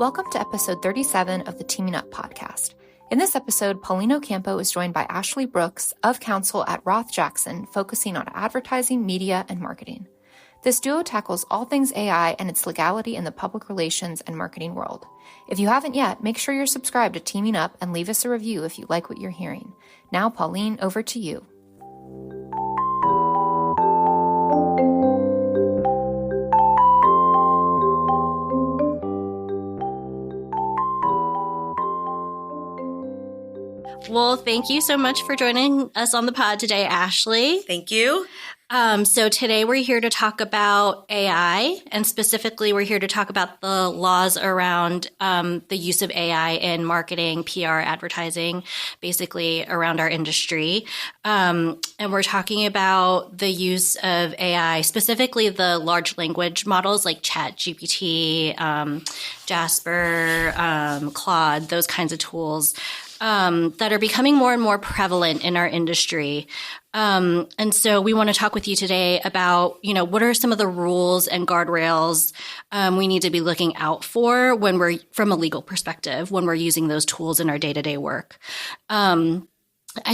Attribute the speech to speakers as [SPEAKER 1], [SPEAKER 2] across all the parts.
[SPEAKER 1] Welcome to episode 37 of the Teaming Up podcast. In this episode, Paulino Campo is joined by Ashley Brooks of counsel at Roth Jackson, focusing on advertising, media, and marketing. This duo tackles all things AI and its legality in the public relations and marketing world. If you haven't yet, make sure you're subscribed to Teaming Up and leave us a review if you like what you're hearing. Now, Pauline, over to you.
[SPEAKER 2] Well, thank you so much for joining us on the pod today, Ashley.
[SPEAKER 3] Thank you.
[SPEAKER 2] So today we're here to talk about AI, and specifically we're here to talk about the laws around the use of AI in marketing, PR, advertising, basically around our industry. And we're talking about the use of AI, specifically the large language models like ChatGPT, Jasper, Claude, those kinds of tools. That are becoming more and more prevalent in our industry. And so we want to talk with you today about, what are some of the rules and guardrails we need to be looking out for when we're, from a legal perspective, when we're using those tools in our day-to-day work. I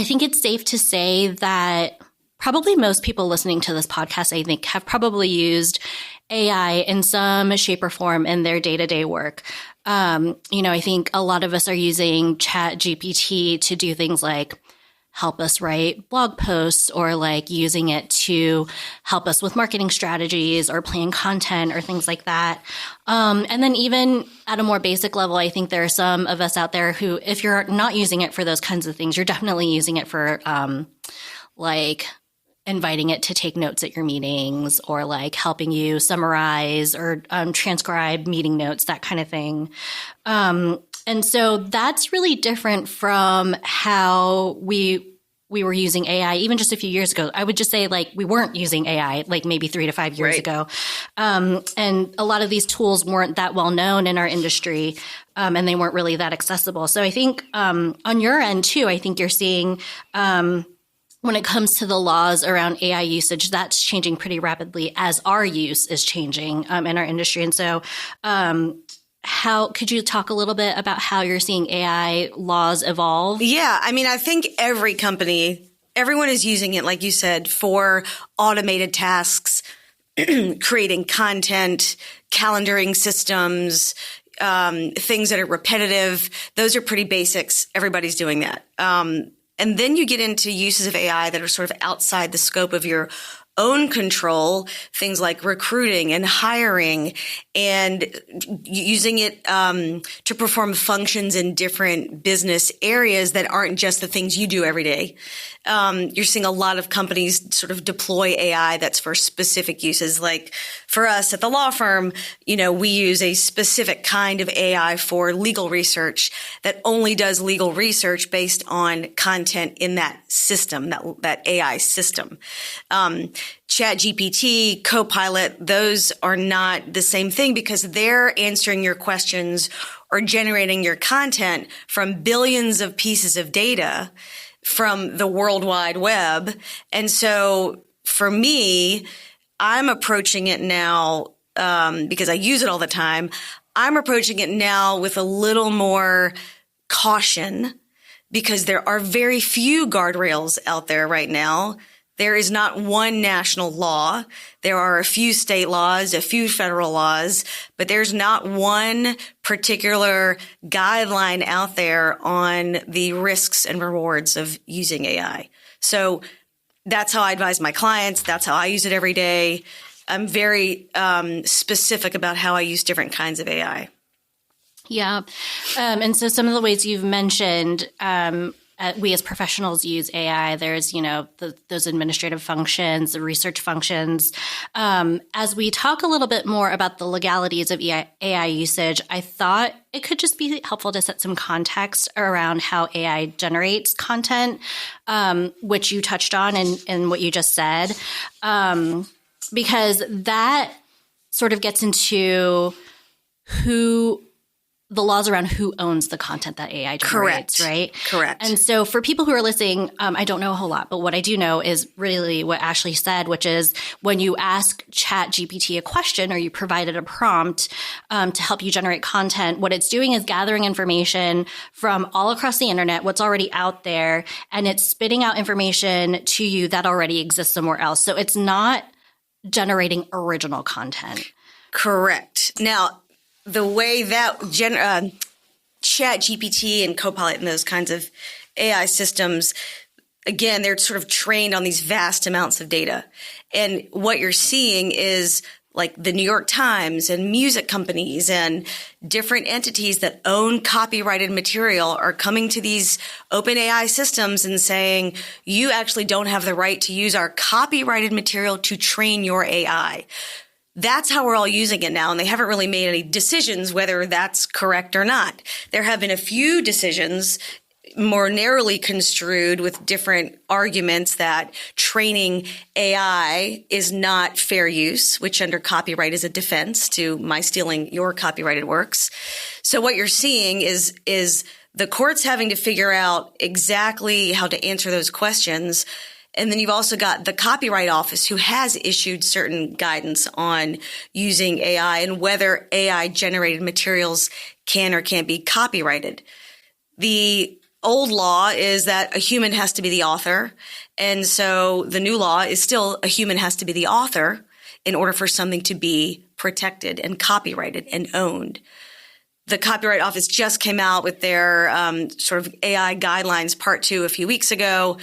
[SPEAKER 2] think it's safe to say that probably most people listening to this podcast, I think, have probably used AI in some shape or form in their day-to-day work. I think a lot of us are using ChatGPT to do things like help us write blog posts, or like using it to help us with marketing strategies or plan content or things like that. And then even at a more basic level, I think there are some of us out there who, if you're not using it for those kinds of things, you're definitely using it for like inviting it to take notes at your meetings, or like helping you summarize or transcribe meeting notes, that kind of thing. And so that's really different from how we were using AI even just a few years ago. I would just say like we weren't using AI like maybe 3 to 5 years ago. And a lot of these tools weren't that well known in our industry, and they weren't really that accessible. So I think on your end too, I think you're seeing when it comes to the laws around AI usage, that's changing pretty rapidly as our use is changing in our industry. And so how could you talk a little bit about how you're seeing AI laws evolve?
[SPEAKER 3] Yeah. I mean, I think every company, everyone is using it, like you said, for automated tasks, creating content, calendaring systems, things that are repetitive. Those are pretty basics. Everybody's doing that. And then you get into uses of AI that are sort of outside the scope of your own control, things like recruiting and hiring, and using it to perform functions in different business areas that aren't just the things you do every day. You're seeing a lot of companies sort of deploy AI that's for specific uses. Like for us at the law firm, we use a specific kind of AI for legal research that only does legal research based on content in that system, that AI system. ChatGPT, Copilot, those are not the same thing because they're answering your questions or generating your content from billions of pieces of data from the World Wide Web. And so for me, I'm approaching it now, because I use it all the time. I'm approaching it now with a little more caution because there are very few guardrails out there right now. There is not one national law. There are a few state laws, a few federal laws, but there's not one particular guideline out there on the risks and rewards of using AI. So that's how I advise my clients. That's how I use it every day. I'm very specific about how I use different kinds of AI.
[SPEAKER 2] Yeah. And so some of the ways you've mentioned, we as professionals use AI. There's, those administrative functions, the research functions. As we talk a little bit more about the legalities of AI usage, I thought it could just be helpful to set some context around how AI generates content, which you touched on in what you just said, because that sort of gets into who the laws around who owns the content that AI generates, right?
[SPEAKER 3] Correct.
[SPEAKER 2] And so for people who are listening, I don't know a whole lot, but what I do know is really what Ashley said, which is when you ask ChatGPT a question or you provided a prompt to help you generate content, what it's doing is gathering information from all across the internet, what's already out there, and it's spitting out information to you that already exists somewhere else. So it's not generating original content.
[SPEAKER 3] Correct. Now, the way that ChatGPT and Copilot and those kinds of AI systems, again, they're sort of trained on these vast amounts of data. And what you're seeing is like the New York Times and music companies and different entities that own copyrighted material are coming to these open AI systems and saying, you actually don't have the right to use our copyrighted material to train your AI. That's how we're all using it now, and they haven't really made any decisions whether that's correct or not. There have been a few decisions more narrowly construed with different arguments that training AI is not fair use, which under copyright is a defense to my stealing your copyrighted works. So what you're seeing is the courts having to figure out exactly how to answer those questions. And then you've also got the Copyright Office, who has issued certain guidance on using AI and whether AI generated materials can or can't be copyrighted. The old law is that a human has to be the author. And so the new law is still a human has to be the author in order for something to be protected and copyrighted and owned. The Copyright Office just came out with their sort of AI guidelines part 2 a few weeks ago.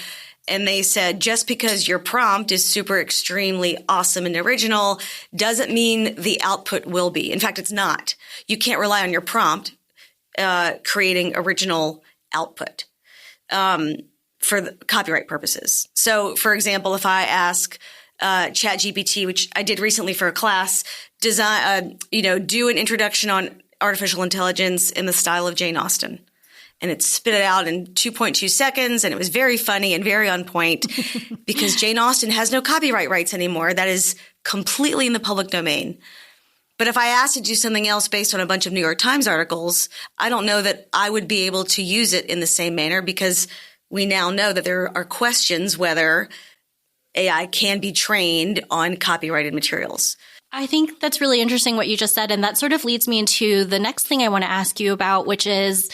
[SPEAKER 3] And they said, just because your prompt is super extremely awesome and original doesn't mean the output will be. In fact, it's not. You can't rely on your prompt creating original output for the copyright purposes. So, for example, if I ask ChatGPT, which I did recently for a class, do an introduction on artificial intelligence in the style of Jane Austen. And it spit it out in 2.2 seconds, and it was very funny and very on point because Jane Austen has no copyright rights anymore. That is completely in the public domain. But if I asked to do something else based on a bunch of New York Times articles, I don't know that I would be able to use it in the same manner because we now know that there are questions whether AI can be trained on copyrighted materials.
[SPEAKER 2] I think that's really interesting what you just said. And that sort of leads me into the next thing I want to ask you about, which is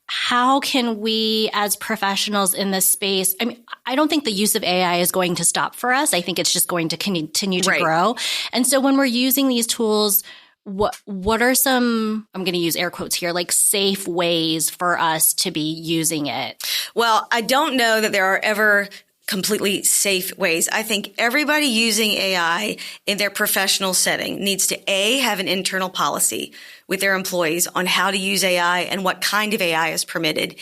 [SPEAKER 2] how can we as professionals in this space, I mean, I don't think the use of AI is going to stop for us. I think it's just going to continue to grow. And so when we're using these tools, what are some, I'm going to use air quotes here, like safe ways for us to be using it?
[SPEAKER 3] Well, I don't know that there are ever completely safe ways. I think everybody using AI in their professional setting needs to A, have an internal policy with their employees on how to use AI and what kind of AI is permitted.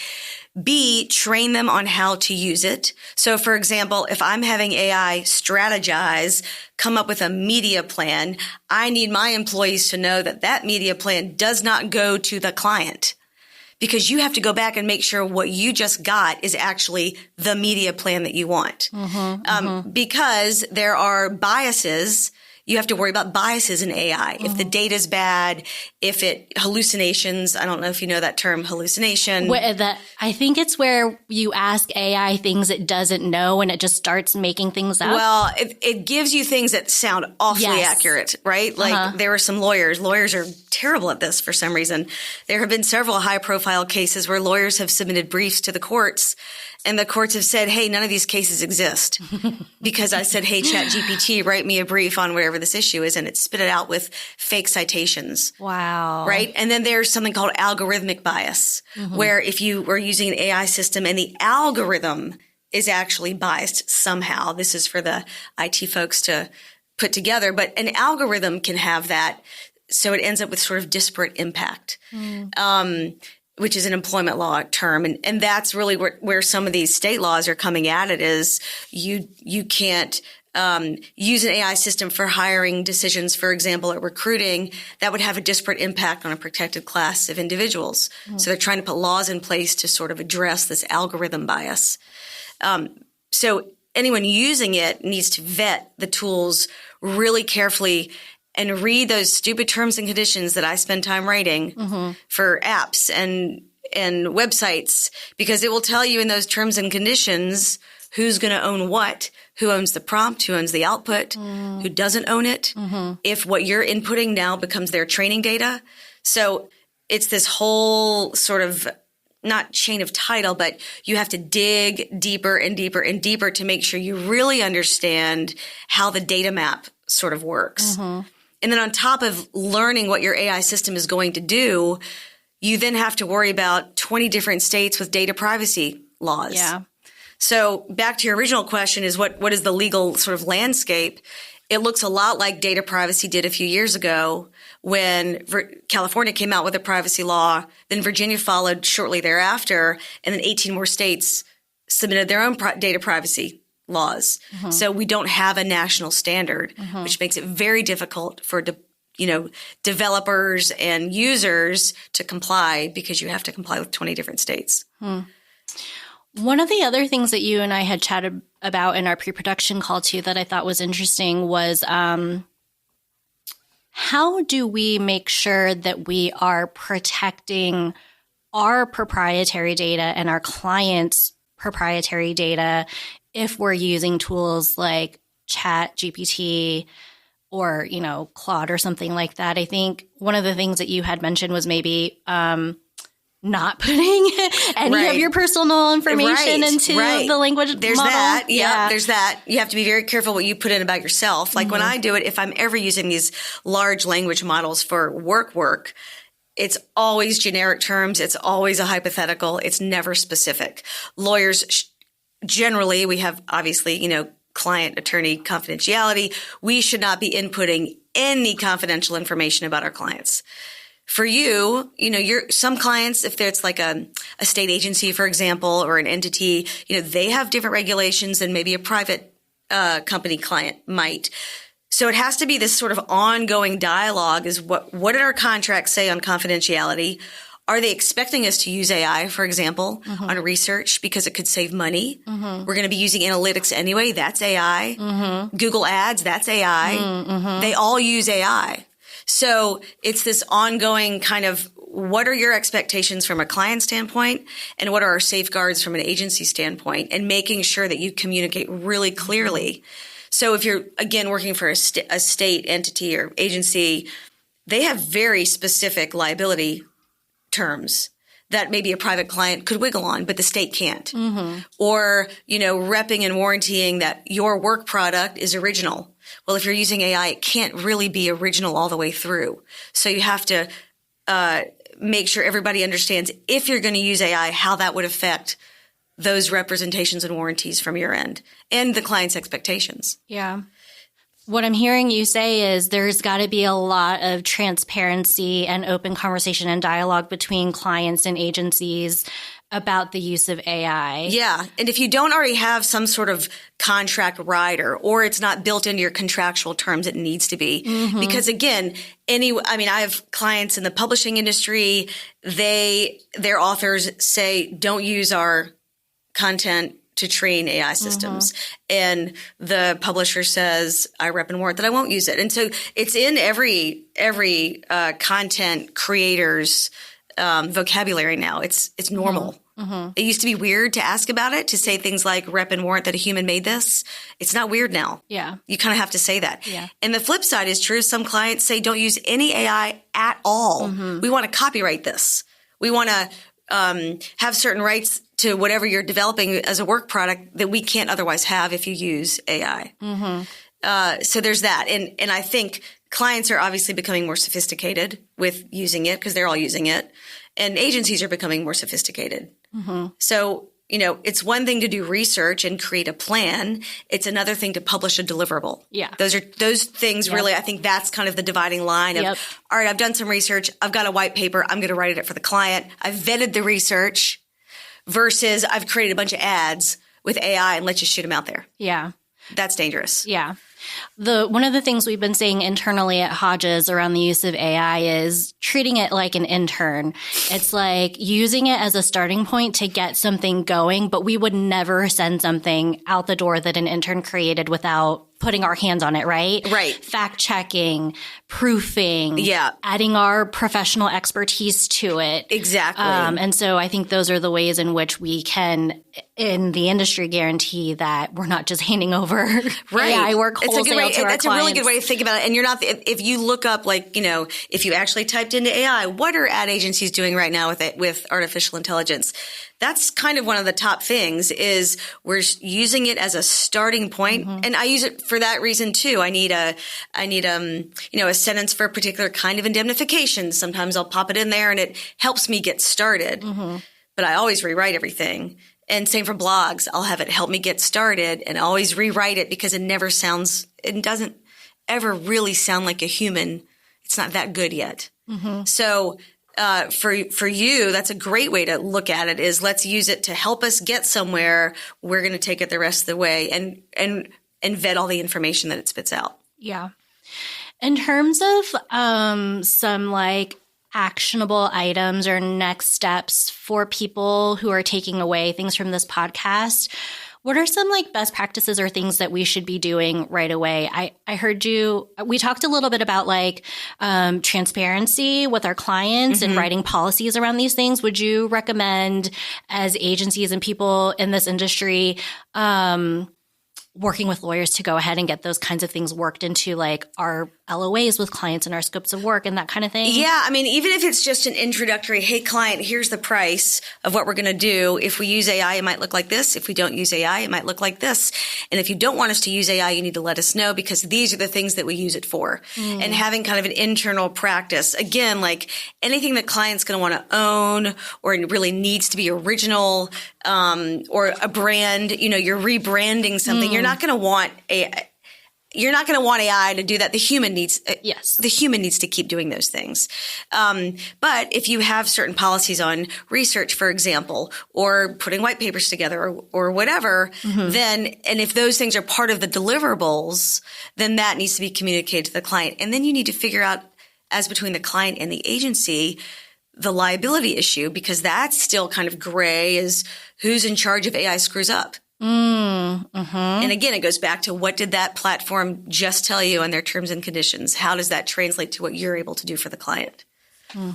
[SPEAKER 3] B, train them on how to use it. So for example, if I'm having AI strategize, come up with a media plan, I need my employees to know that that media plan does not go to the client. Because you have to go back and make sure what you just got is actually the media plan that you want. Because there are biases. You have to worry about biases in AI. If the data's bad, if it hallucinations, I don't know if you know that term, hallucination.
[SPEAKER 2] I think it's where you ask AI things it doesn't know and it just starts making things up.
[SPEAKER 3] Well, it gives you things that sound awfully accurate, right? Like there are some lawyers. Lawyers are terrible at this for some reason. There have been several high-profile cases where lawyers have submitted briefs to the courts, and the courts have said, hey, none of these cases exist. Because I said, hey, ChatGPT, write me a brief on whatever this issue is, and it spit it out with fake citations.
[SPEAKER 2] Wow.
[SPEAKER 3] Right? And then there's something called algorithmic bias, where if you were using an AI system and the algorithm is actually biased somehow, this is for the IT folks to put together, but an algorithm can have that. So it ends up with sort of disparate impact, which is an employment law term. And that's really where some of these state laws are coming at it is you can't use an AI system for hiring decisions, for example, at recruiting, that would have a disparate impact on a protected class of individuals. So they're trying to put laws in place to sort of address this algorithm bias. So anyone using it needs to vet the tools really carefully and read those stupid terms and conditions that I spend time writing for apps and websites, because it will tell you in those terms and conditions who's going to own what, who owns the prompt, who owns the output, who doesn't own it, if what you're inputting now becomes their training data. So it's this whole sort of not chain of title, but you have to dig deeper and deeper and deeper to make sure you really understand how the data map sort of works. And then on top of learning what your AI system is going to do, you then have to worry about 20 different states with data privacy laws.
[SPEAKER 2] Yeah.
[SPEAKER 3] So back to your original question is what is the legal sort of landscape? It looks a lot like data privacy did a few years ago when California came out with a privacy law. Then Virginia followed shortly thereafter, and then 18 more states submitted their own data privacy laws. So we don't have a national standard, which makes it very difficult for developers and users to comply, because you have to comply with 20 different states.
[SPEAKER 2] One of the other things that you and I had chatted about in our pre-production call too that I thought was interesting was how do we make sure that we are protecting our proprietary data and our clients' proprietary data if we're using tools like Chat GPT or, Claude or something like that? I think one of the things that you had mentioned was maybe not putting any of your personal information into the language
[SPEAKER 3] There's
[SPEAKER 2] model.
[SPEAKER 3] that. Yeah, there's that. You have to be very careful what you put in about yourself. Like when I do it, if I'm ever using these large language models for work, it's always generic terms. It's always a hypothetical. It's never specific. Lawyers, generally, we have obviously, client attorney confidentiality. We should not be inputting any confidential information about our clients. For you, some clients, if it's like a state agency, for example, or an entity, they have different regulations than maybe a private company client might. So it has to be this sort of ongoing dialogue is what did our contracts say on confidentiality? Are they expecting us to use AI, for example, on research because it could save money? We're going to be using analytics anyway. That's AI. Google Ads, that's AI. They all use AI. So it's this ongoing kind of what are your expectations from a client standpoint and what are our safeguards from an agency standpoint, and making sure that you communicate really clearly. So if you're, again, working for a state entity or agency, they have very specific liability terms that maybe a private client could wiggle on, but the state can't. Or, repping and warrantying that your work product is original. Well, if you're using AI, it can't really be original all the way through. So you have to make sure everybody understands, if you're going to use AI, how that would affect those representations and warranties from your end and the client's expectations.
[SPEAKER 2] Yeah. What I'm hearing you say is there's got to be a lot of transparency and open conversation and dialogue between clients and agencies about the use of AI.
[SPEAKER 3] Yeah. And if you don't already have some sort of contract rider, or it's not built into your contractual terms, it needs to be. Because again, I have clients in the publishing industry, their authors say, don't use our content to train AI systems. And the publisher says, I rep and warrant that I won't use it. And so it's in every content creator's vocabulary now. It's normal. It used to be weird to ask about it, to say things like rep and warrant that a human made this. It's not weird now.
[SPEAKER 2] Yeah.
[SPEAKER 3] You kind of have to say that.
[SPEAKER 2] Yeah.
[SPEAKER 3] And the flip side is true. Some clients say don't use any AI at all. We want to copyright this. We want to have certain rights to whatever you're developing as a work product that we can't otherwise have if you use AI. So there's that. And I think clients are obviously becoming more sophisticated with using it because they're all using it. And agencies are becoming more sophisticated. So, it's one thing to do research and create a plan. It's another thing to publish a deliverable.
[SPEAKER 2] Yeah.
[SPEAKER 3] Those things really, I think that's kind of the dividing line of, all right, I've done some research. I've got a white paper. I'm going to write it for the client. I've vetted the research versus I've created a bunch of ads with AI and let's just shoot them out there.
[SPEAKER 2] Yeah.
[SPEAKER 3] That's dangerous.
[SPEAKER 2] Yeah. One of the things we've been saying internally at Hodges around the use of AI is treating it like an intern. It's like using it as a starting point to get something going, but we would never send something out the door that an intern created without putting our hands on it, right?
[SPEAKER 3] Right.
[SPEAKER 2] Fact checking, proofing,
[SPEAKER 3] Yeah.
[SPEAKER 2] adding our professional expertise to it.
[SPEAKER 3] Exactly.
[SPEAKER 2] And so I think those are the ways in which we can, in the industry, guarantee that we're not just handing over AI work wholesale to our clients.
[SPEAKER 3] That's a really good way to think about it. And you're not, if you look up, like, you know, if you actually typed into AI, what are ad agencies doing right now with artificial intelligence? That's kind of one of the top things is we're using it as a starting point. And I use it for that reason too. I need a sentence for a particular kind of indemnification. Sometimes I'll pop it in there and it helps me get started, but I always rewrite everything. And same for blogs. I'll have it help me get started and always rewrite it because it doesn't ever really sound like a human. It's not that good yet. So, for you, that's a great way to look at it is let's use it to help us get somewhere. We're going to take it the rest of the way and vet all the information that it spits out.
[SPEAKER 2] Yeah. In terms of some like actionable items or next steps for people who are taking away things from this podcast, what are some like best practices or things that we should be doing right away? I heard we talked a little bit about like transparency with our clients and writing policies around these things. Would you recommend as agencies and people in this industry working with lawyers to go ahead and get those kinds of things worked into like our LOAs with clients and our scopes of work and that kind of thing?
[SPEAKER 3] Yeah. I mean, even if it's just an introductory, hey, client, here's the price of what we're going to do. If we use AI, it might look like this. If we don't use AI, it might look like this. And if you don't want us to use AI, you need to let us know because these are the things that we use it for. And having kind of an internal practice. Again, like anything that client's going to want to own or really needs to be original, or a brand, you know, you're rebranding something. You're not going to want AI to do that. The human needs to keep doing those things. But if you have certain policies on research, for example, or putting white papers together or whatever, then, and if those things are part of the deliverables, then that needs to be communicated to the client. And then you need to figure out, as between the client and the agency, the liability issue, because that's still kind of gray, is who's in charge if AI screws up. And again, it goes back to what did that platform just tell you on their terms and conditions? How does that translate to what you're able to do for the client?
[SPEAKER 2] I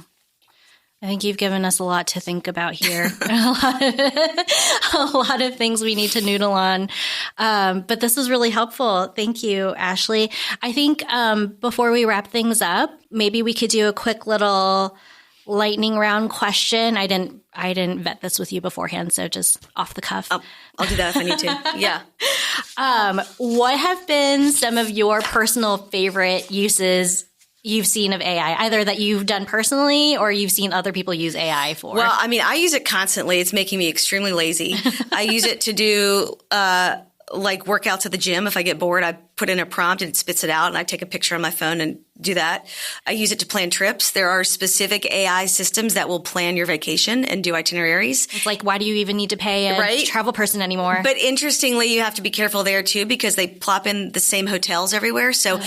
[SPEAKER 2] think you've given us a lot to think about here. a lot of things we need to noodle on. But this was really helpful. Thank you, Ashley. I think before we wrap things up, maybe we could do a quick little lightning round question. I didn't vet this with you beforehand, so just off the cuff.
[SPEAKER 3] I'll do that if I need to. Yeah.
[SPEAKER 2] What have been some of your personal favorite uses you've seen of AI, either that you've done personally or you've seen other people use AI for?
[SPEAKER 3] Well, I mean, I use it constantly. It's making me extremely lazy. I use it to do like workouts at the gym. If I get bored, I put in a prompt and it spits it out and I take a picture on my phone and do that. I use it to plan trips. There are specific AI systems that will plan your vacation and do itineraries.
[SPEAKER 2] It's like, why do you even need to pay a travel person anymore?
[SPEAKER 3] But interestingly, you have to be careful there too because they plop in the same hotels everywhere. So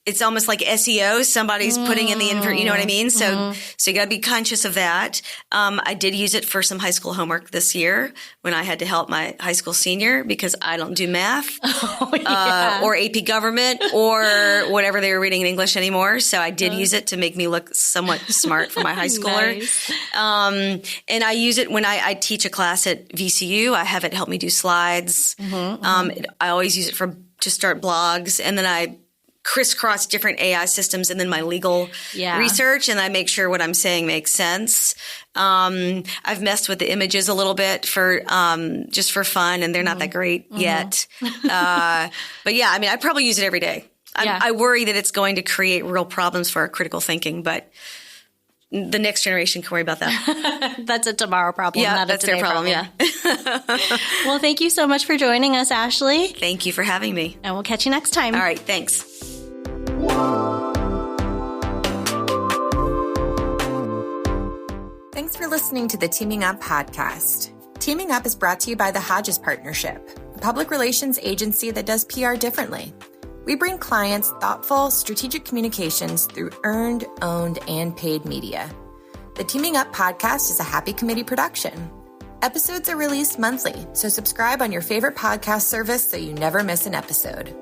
[SPEAKER 3] it's almost like SEO. Somebody's putting in the info, you know what I mean? So you got to be conscious of that. I did use it for some high school homework this year when I had to help my high school senior because I don't do math or AP government or whatever they were reading in English anymore. So I did use it to make me look somewhat smart for my high schooler.
[SPEAKER 2] Nice.
[SPEAKER 3] And I use it when I teach a class at VCU. I have it help me do slides. I always use it to start blogs, and then I crisscross different AI systems and then my legal research, and I make sure what I'm saying makes sense. I've messed with the images a little bit for just for fun, and they're not that great yet. But yeah, I mean, I probably use it every day. I worry that it's going to create real problems for our critical thinking, but the next generation can worry about that.
[SPEAKER 2] That's a tomorrow problem.
[SPEAKER 3] Yeah,
[SPEAKER 2] not
[SPEAKER 3] that's
[SPEAKER 2] a today
[SPEAKER 3] their problem.
[SPEAKER 2] Yeah. Well, thank you so much for joining us, Ashley.
[SPEAKER 3] Thank you for having me.
[SPEAKER 2] And we'll catch you next time.
[SPEAKER 3] All right. Thanks.
[SPEAKER 1] Thanks for listening to the Teaming Up podcast. Teaming Up is brought to you by the Hodges Partnership, a public relations agency that does PR differently. We bring clients thoughtful, strategic communications through earned, owned, and paid media. The Teaming Up podcast is a Happy Committee production. Episodes are released monthly, so subscribe on your favorite podcast service so you never miss an episode.